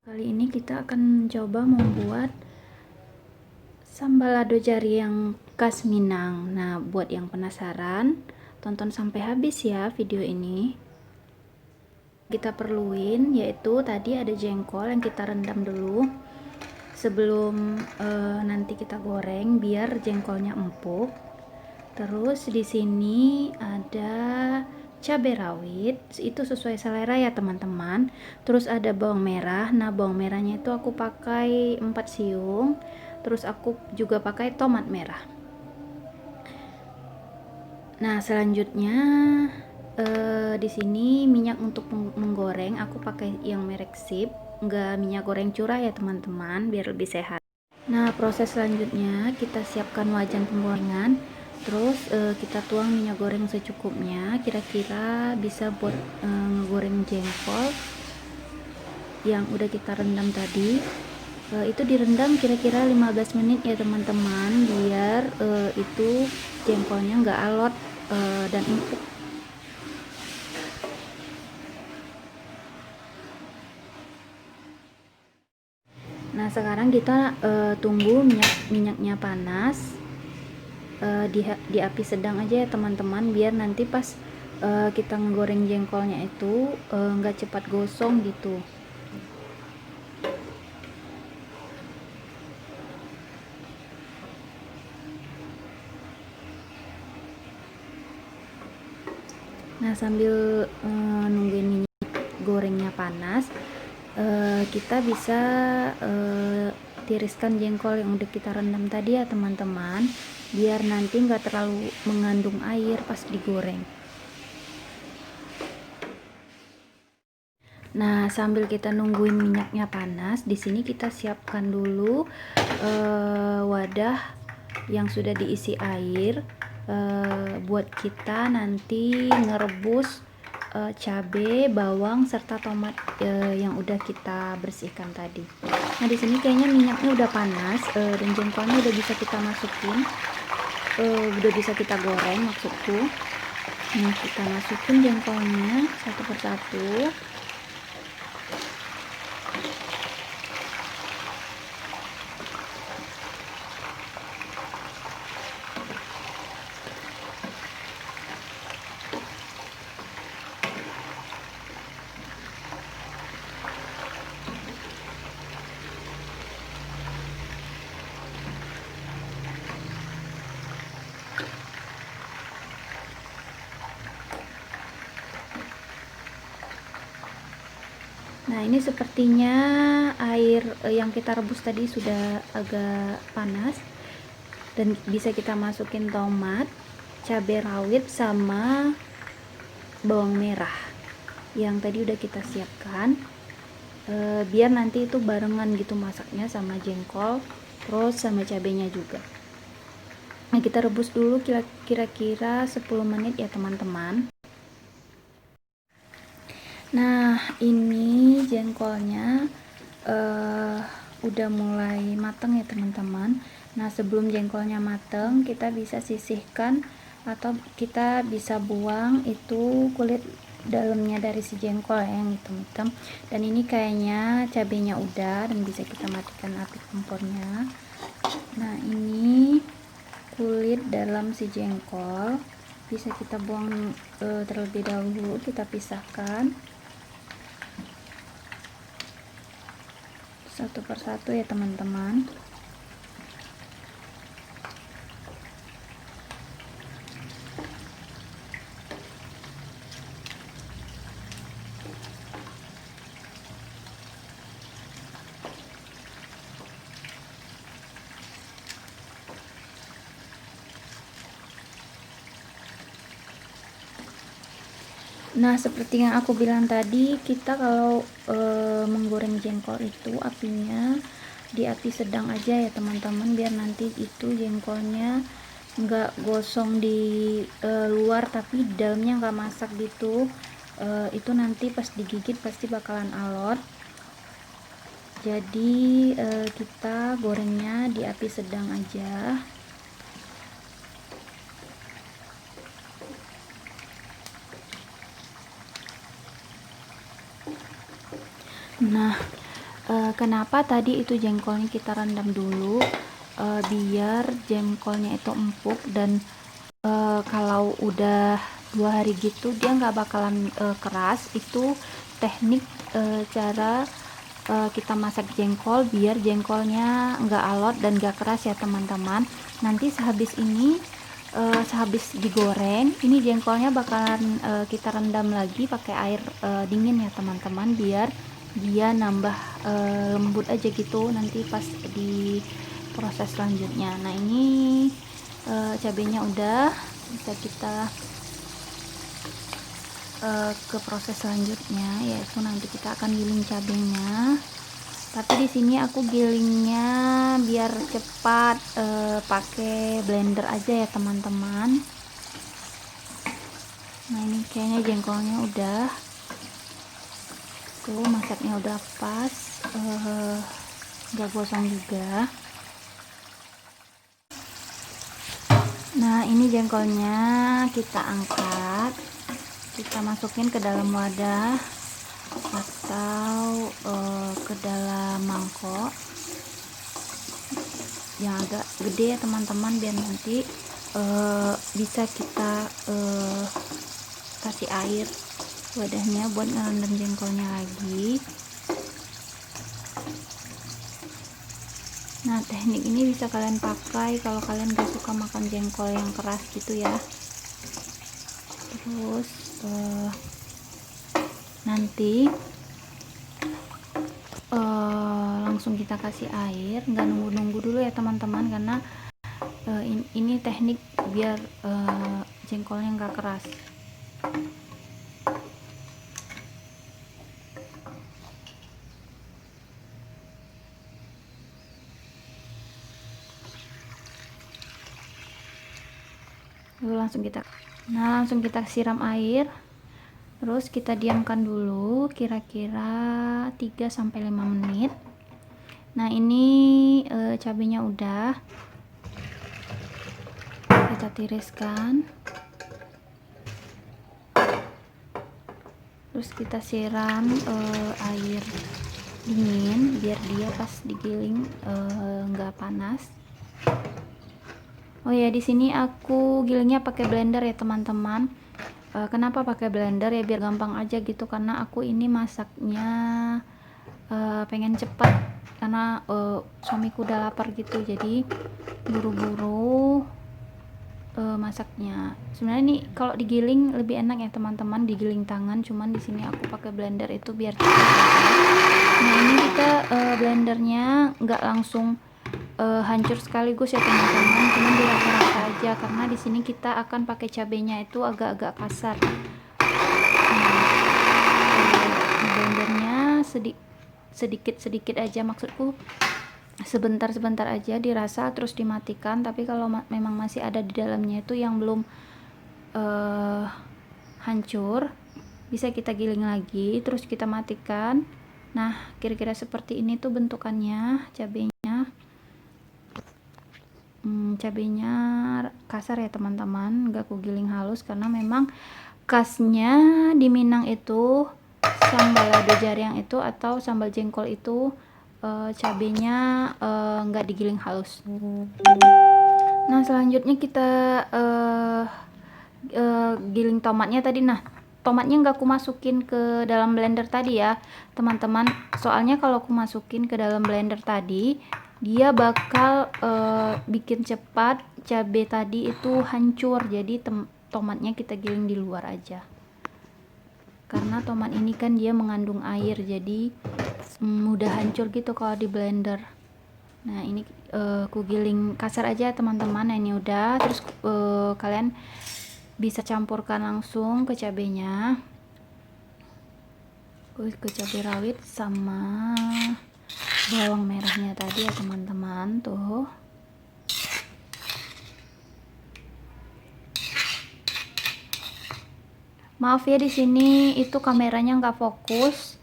Kali ini kita akan mencoba membuat sambal lado jari yang khas Minang. Nah, buat yang penasaran, tonton sampai habis ya video ini. Kita perluin yaitu tadi ada jengkol yang kita rendam dulu sebelum nanti kita goreng biar jengkolnya empuk. Terus di sini ada cabai rawit, itu sesuai selera ya teman-teman. Terus ada bawang merah. Nah, bawang merahnya itu aku pakai 4 siung. Terus aku juga pakai tomat merah. Nah, selanjutnya di sini minyak untuk menggoreng aku pakai yang merek Sip, enggak minyak goreng curah ya teman-teman, biar lebih sehat. Nah, proses selanjutnya kita siapkan wajan penggorengan. Terus kita tuang minyak goreng secukupnya, kira-kira bisa buat ngegoreng jengkol yang udah kita rendam tadi. Itu direndam kira-kira 15 menit ya teman-teman, biar itu jengkolnya nggak alot dan empuk. Nah, sekarang kita tunggu minyaknya panas. Di api sedang aja ya teman-teman, biar nanti pas kita ngegoreng jengkolnya itu nggak cepat gosong gitu. Nah, sambil nungguin minyak gorengnya panas, kita bisa tiriskan jengkol yang udah kita rendam tadi ya teman-teman, biar nanti nggak terlalu mengandung air pas digoreng. Nah, sambil kita nungguin minyaknya panas, di sini kita siapkan dulu wadah yang sudah diisi air buat kita nanti ngerebus cabai, bawang serta tomat yang udah kita bersihkan tadi. Nah, di sini kayaknya minyaknya udah panas dan jengkolnya udah bisa kita masukin, udah bisa kita goreng maksudku. Nah, kita masukin jengkolnya satu persatu. Nah, ini sepertinya air yang kita rebus tadi sudah agak panas dan bisa kita masukin tomat, cabai rawit sama bawang merah yang tadi udah kita siapkan, biar nanti itu barengan gitu masaknya sama jengkol terus sama cabenya juga. Nah, kita rebus dulu kira-kira 10 menit ya teman-teman. Nah, ini jengkolnya udah mulai mateng ya teman-teman. Nah, sebelum jengkolnya mateng, kita bisa sisihkan atau kita bisa buang itu kulit dalamnya dari si jengkol yang hitam-hitam. Dan ini kayaknya cabenya udah dan bisa kita matikan api kompornya. Nah, ini kulit dalam si jengkol bisa kita buang terlebih dahulu, kita pisahkan satu persatu ya teman-teman. Nah, seperti yang aku bilang tadi, kita kalau menggoreng jengkol itu apinya di api sedang aja ya teman-teman, biar nanti itu jengkolnya nggak gosong di luar tapi di dalamnya nggak masak gitu. Itu nanti pas digigit pasti bakalan alot. Jadi kita gorengnya di api sedang aja. Nah, Kenapa tadi itu jengkolnya kita rendam dulu, biar jengkolnya itu empuk dan kalau udah 2 hari gitu dia nggak bakalan keras. Itu teknik cara kita masak jengkol biar jengkolnya nggak alot dan nggak keras ya teman-teman. Nanti sehabis digoreng ini jengkolnya bakalan kita rendam lagi pakai air dingin ya teman-teman, biar dia nambah lembut aja gitu nanti pas di proses selanjutnya. Nah ini cabenya udah, bisa kita ke proses selanjutnya, yaitu nanti kita akan giling cabenya. Tapi di sini aku gilingnya biar cepat, pakai blender aja ya teman-teman. Nah ini kayaknya jengkolnya udah tuh, masaknya udah pas, nggak gosong juga. Nah ini jengkolnya kita angkat, kita masukin ke dalam wadah atau ke dalam mangkok yang agak gede ya teman-teman, biar nanti bisa kita kasih air wadahnya buat ngerendam jengkolnya lagi. Nah teknik ini bisa kalian pakai kalau kalian gak suka makan jengkol yang keras gitu ya. Terus nanti langsung kita kasih air, nggak nunggu-nunggu dulu ya teman-teman, karena ini teknik biar jengkolnya nggak keras. Lalu langsung kita siram air, terus kita diamkan dulu kira-kira 3-5 menit. Nah ini cabenya udah, kita tiriskan, terus kita siram air dingin biar dia pas digiling nggak panas. Oh ya, di sini aku gilingnya pakai blender ya teman-teman. Kenapa pakai blender ya, biar gampang aja gitu, karena aku ini masaknya pengen cepat karena suamiku udah lapar gitu, jadi buru-buru masaknya. Sebenarnya nih kalau digiling lebih enak ya teman-teman, digiling tangan, cuman di sini aku pakai blender itu biar cepat aja. Nah ini kita blendernya nggak langsung hancur sekaligus ya teman-teman, cuman dirata-rata aja karena di sini kita akan pakai cabenya itu agak-agak kasar. Blendernya sedikit-sedikit aja, maksudku sebentar-sebentar aja dirasa terus dimatikan. Tapi kalau memang masih ada di dalamnya itu yang belum hancur, bisa kita giling lagi terus kita matikan. Nah kira-kira seperti ini tuh bentukannya cabenya. Cabenya kasar ya teman-teman, nggak aku giling halus karena memang khasnya di Minang itu sambal lado jariang itu atau sambal jengkol itu cabenya nggak digiling halus. Nah selanjutnya kita giling tomatnya tadi. Nah tomatnya nggak aku masukin ke dalam blender tadi ya teman-teman, soalnya kalau aku masukin ke dalam blender tadi dia bakal bikin cepat cabai tadi itu hancur. Jadi tomatnya kita giling di luar aja, karena tomat ini kan dia mengandung air, jadi mudah hancur gitu kalau di blender. Nah ini aku giling kasar aja teman-teman. Nah ini udah, terus kalian bisa campurkan langsung ke cabenya, ke cabai rawit sama bawang merahnya tadi ya teman-teman. Tuh maaf ya di sini itu kameranya nggak fokus,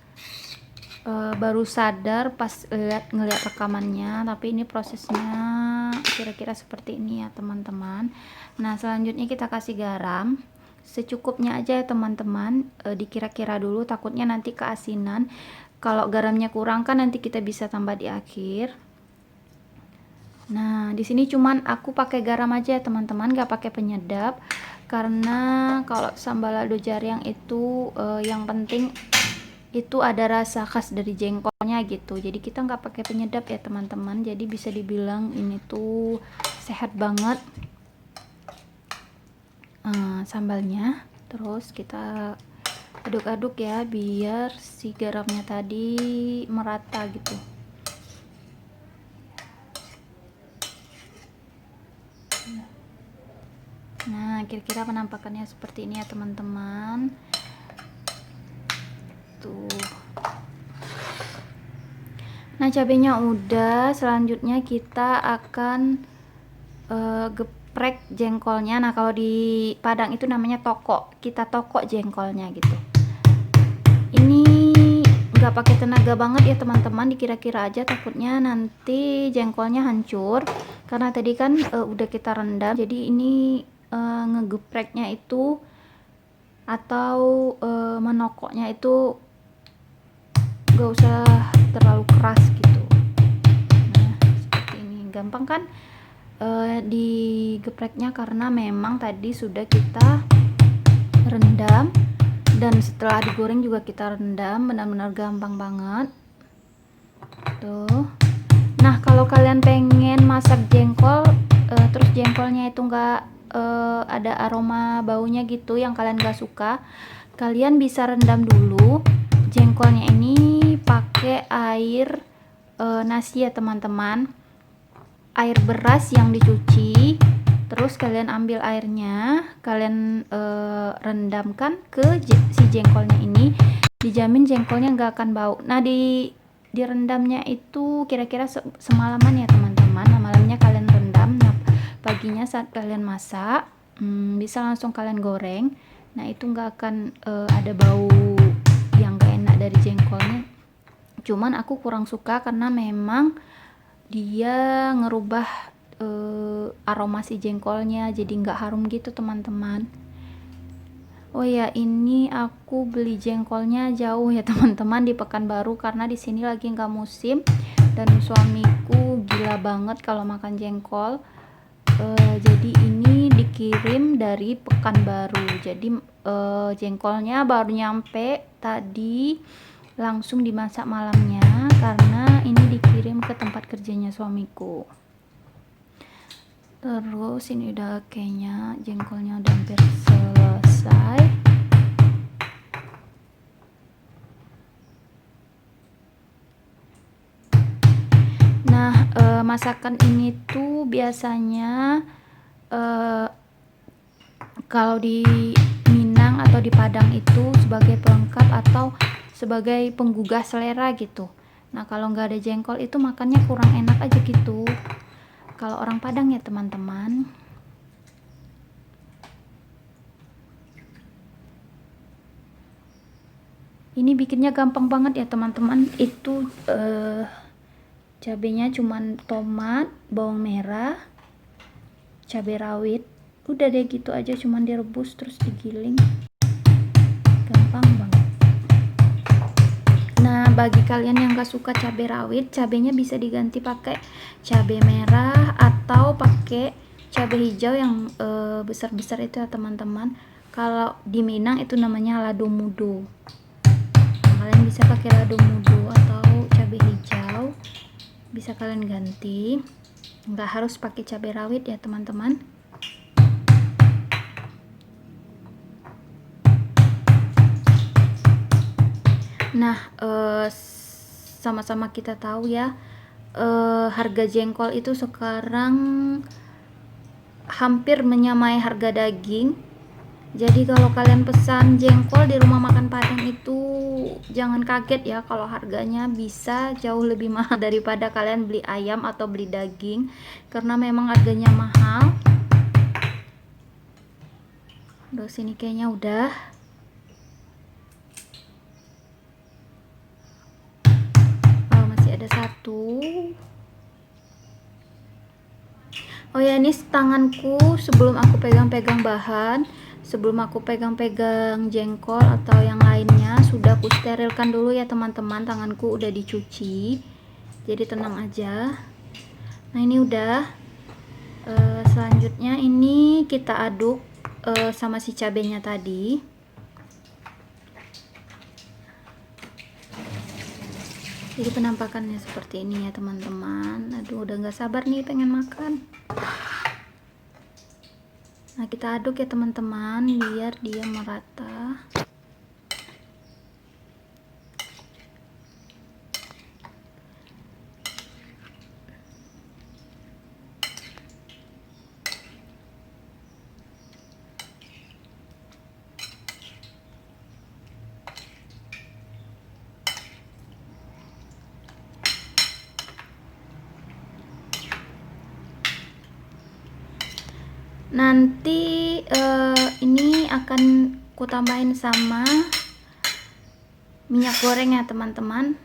baru sadar pas ngeliat rekamannya, tapi ini prosesnya kira-kira seperti ini ya teman-teman. Nah selanjutnya kita kasih garam secukupnya aja ya teman-teman, dikira-kira dulu takutnya nanti keasinan. Kalau garamnya kurang kan nanti kita bisa tambah di akhir. Nah, di sini cuman aku pakai garam aja ya teman-teman, gak pakai penyedap. Karena kalau sambal lado jariang itu yang penting itu ada rasa khas dari jengkolnya gitu. Jadi kita nggak pakai penyedap ya teman-teman. Jadi bisa dibilang ini tuh sehat banget sambalnya. Terus kita aduk-aduk ya biar si garamnya tadi merata gitu. Nah, kira-kira penampakannya seperti ini ya teman-teman. Tuh. Nah, cabenya udah, selanjutnya kita akan geprek jengkolnya. Nah, kalau di Padang itu namanya toko. Kita toko jengkolnya gitu. Ini nggak pakai tenaga banget ya teman-teman, dikira-kira aja, takutnya nanti jengkolnya hancur karena tadi kan udah kita rendam. Jadi ini ngegepreknya itu atau menokoknya itu nggak usah terlalu keras gitu. Nah, seperti ini gampang kan digepreknya karena memang tadi sudah kita rendam dan setelah digoreng juga kita rendam. Benar-benar gampang banget tuh. Nah, kalau kalian pengen masak jengkol terus jengkolnya itu nggak ada aroma baunya gitu yang kalian gak suka, kalian bisa rendam dulu jengkolnya ini pakai air nasi ya teman-teman, air beras yang dicuci. Terus kalian ambil airnya, kalian rendamkan ke si jengkolnya ini, dijamin jengkolnya nggak akan bau. Nah, direndamnya itu kira-kira semalaman ya teman-teman. Nah, malamnya kalian rendam, nah paginya saat kalian masak bisa langsung kalian goreng. Nah, itu nggak akan ada bau yang gak enak dari jengkolnya. Cuman aku kurang suka karena memang dia ngerubah aroma si jengkolnya jadi nggak harum gitu teman-teman. Oh ya, ini aku beli jengkolnya jauh ya teman-teman, di Pekanbaru, karena di sini lagi nggak musim dan suamiku gila banget kalau makan jengkol. Jadi ini dikirim dari Pekanbaru. Jadi jengkolnya baru nyampe tadi, langsung dimasak malamnya karena ini dikirim ke tempat kerjanya suamiku. Terus ini udah kayaknya jengkolnya udah hampir selesai. Nah, masakan ini tuh biasanya kalau di Minang atau di Padang itu sebagai pelengkap atau sebagai penggugah selera gitu. Nah, kalau nggak ada jengkol itu makannya kurang enak aja gitu. Kalau orang Padang ya teman-teman. Ini bikinnya gampang banget ya teman-teman. Itu cabenya cuman tomat, bawang merah, cabai rawit. Udah deh gitu aja, cuman direbus terus digiling. Gampang banget. Nah, bagi kalian yang gak suka cabai rawit, cabenya bisa diganti pakai cabai merah atau pakai cabai hijau yang besar-besar itu ya teman-teman. Kalau di Minang itu namanya lado mudo. Nah, kalian bisa pakai lado mudo atau cabai hijau, bisa kalian ganti. Nggak harus pakai cabai rawit ya teman-teman. Nah, sama-sama kita tahu ya, harga jengkol itu sekarang hampir menyamai harga daging. Jadi kalau kalian pesan jengkol di rumah makan Padang itu jangan kaget ya kalau harganya bisa jauh lebih mahal daripada kalian beli ayam atau beli daging, karena memang harganya mahal. Udah, sini kayaknya udah. Ada satu. Oh ya, ini tanganku sebelum aku pegang-pegang bahan, sebelum aku pegang-pegang jengkol atau yang lainnya sudah aku sterilkan dulu ya teman-teman. Tanganku udah dicuci, jadi tenang aja. Nah ini udah. Selanjutnya ini kita aduk sama si cabenya tadi. Jadi penampakannya seperti ini ya teman-teman. Aduh udah gak sabar nih pengen makan. Nah kita aduk ya teman-teman biar dia merata. Nanti ini akan ku tambahin sama minyak goreng ya teman-teman.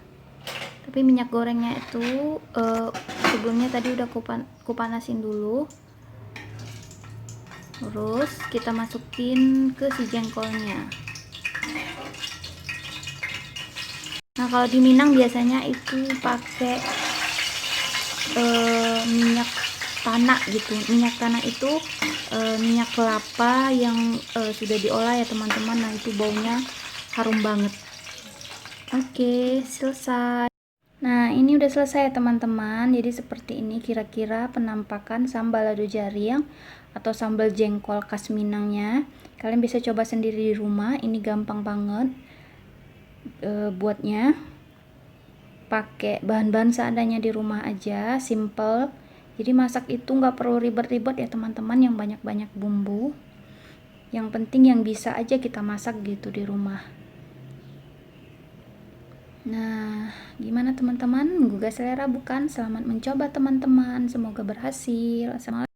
Tapi minyak gorengnya itu sebelumnya tadi udah kupanasin dulu. Terus kita masukin ke si jengkolnya. Nah kalau di Minang biasanya itu pakai minyak tanah gitu. Minyak tanah itu minyak kelapa yang sudah diolah ya teman-teman. Nah itu baunya harum banget. Oke, selesai. Nah ini udah selesai ya teman-teman. Jadi seperti ini kira-kira penampakan sambal lado jaring atau sambal jengkol khas Minangnya. Kalian bisa coba sendiri di rumah. Ini gampang banget buatnya. Pakai bahan-bahan seadanya di rumah aja, simple. Jadi masak itu nggak perlu ribet-ribet ya teman-teman, yang banyak-banyak bumbu. Yang penting yang bisa aja kita masak gitu di rumah. Nah, gimana teman-teman? Menggugah selera bukan? Selamat mencoba teman-teman. Semoga berhasil. Assalamualaikum.